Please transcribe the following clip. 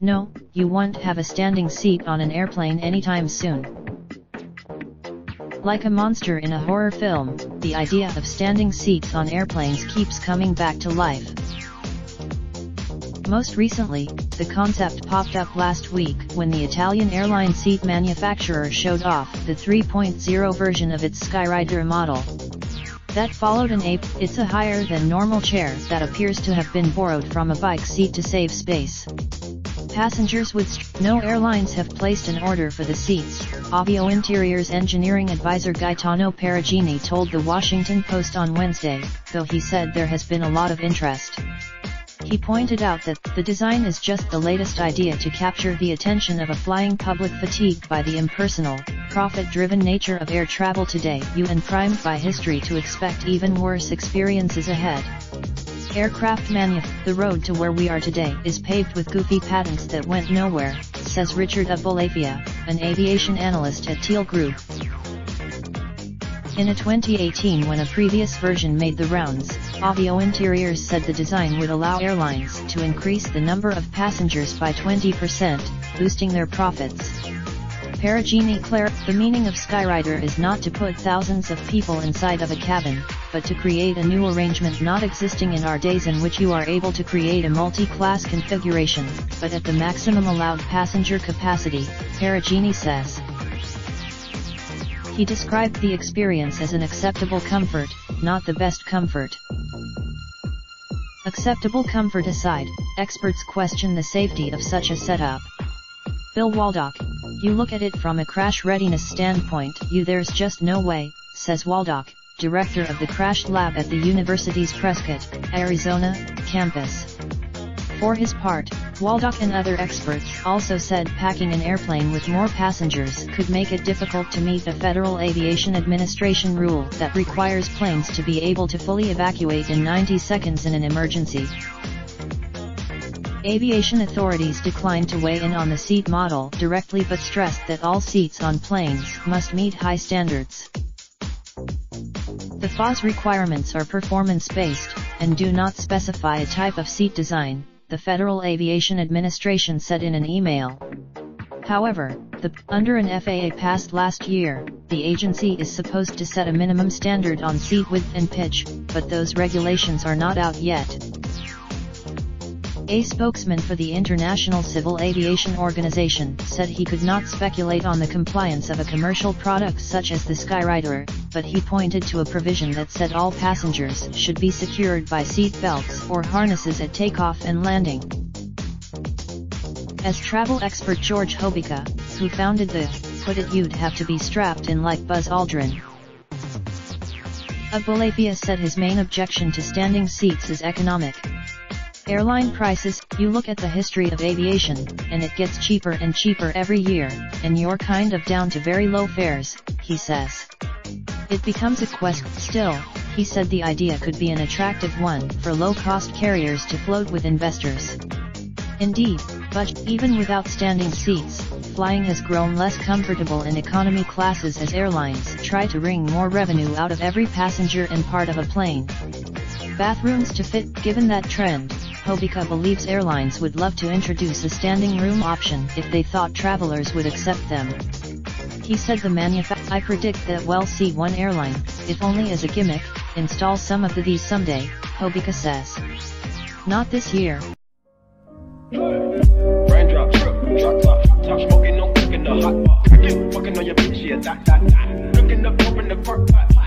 No, you won't have a standing seat on an airplane anytime soon. Like a monster in a horror film, the idea of standing seats on airplanes keeps coming back to life. Most recently, the concept popped up last week when the Italian airline seat manufacturer showed off the 3.0 version of its Skyrider model. That followed it's a higher than normal chair that appears to have been borrowed from a bike seat to save space. Passengers with no airlines have placed an order for the seats, Avio Interior's engineering advisor Gaetano Perugini told the Washington Post on Wednesday, though he said there has been a lot of interest. He pointed out that the design is just the latest idea to capture the attention of a flying public fatigued by the impersonal, profit-driven nature of air travel today and primed by history to expect even worse experiences ahead. Aircraft the road to where we are today is paved with goofy patents that went nowhere, says Richard Abolafia, an aviation analyst at Teal Group. In a 2018 when a previous version made the rounds, Avio Interiors said the design would allow airlines to increase the number of passengers by 20%, boosting their profits. Perugini clarified, the meaning of Skyrider is not to put thousands of people inside of a cabin, but to create a new arrangement not existing in our days in which you are able to create a multi-class configuration, but at the maximum allowed passenger capacity, Perugini says. He described the experience as an acceptable comfort, not the best comfort. Acceptable comfort aside, experts question the safety of such a setup. Bill Waldock, you look at it from a crash readiness standpoint, there's just no way, says Waldock, director of the crash lab at the university's Prescott, Arizona, campus. For his part, Waldock and other experts also said packing an airplane with more passengers could make it difficult to meet a Federal Aviation Administration rule that requires planes to be able to fully evacuate in 90 seconds in an emergency. Aviation authorities declined to weigh in on the seat model directly but stressed that all seats on planes must meet high standards. The FAA's requirements are performance-based, and do not specify a type of seat design, the Federal Aviation Administration said in an email. However, under an FAA passed last year, the agency is supposed to set a minimum standard on seat width and pitch, but those regulations are not out yet. A spokesman for the International Civil Aviation Organization said he could not speculate on the compliance of a commercial product such as the Skyrider, but he pointed to a provision that said all passengers should be secured by seat belts or harnesses at takeoff and landing. As travel expert George Hobica, who founded put it, you'd have to be strapped in like Buzz Aldrin. Abolafia said his main objection to standing seats is economic. Airline prices, you look at the history of aviation, and it gets cheaper and cheaper every year, and you're kind of down to very low fares, he says. It becomes a quest. Still, he said the idea could be an attractive one for low-cost carriers to float with investors. Indeed, but even without standing seats, flying has grown less comfortable in economy classes as airlines try to wring more revenue out of every passenger and part of a plane. Bathrooms to fit. Given that trend, Hobica believes airlines would love to introduce a standing room option if they thought travelers would accept them. He said I predict that we'll see one airline, if only as a gimmick, install some of these someday, Hobica says. Not this year. Raindrop, drop top, smoking, no cooking the hot pot. Fucking on your bitch, yeah, that. Looking up, open the park pot.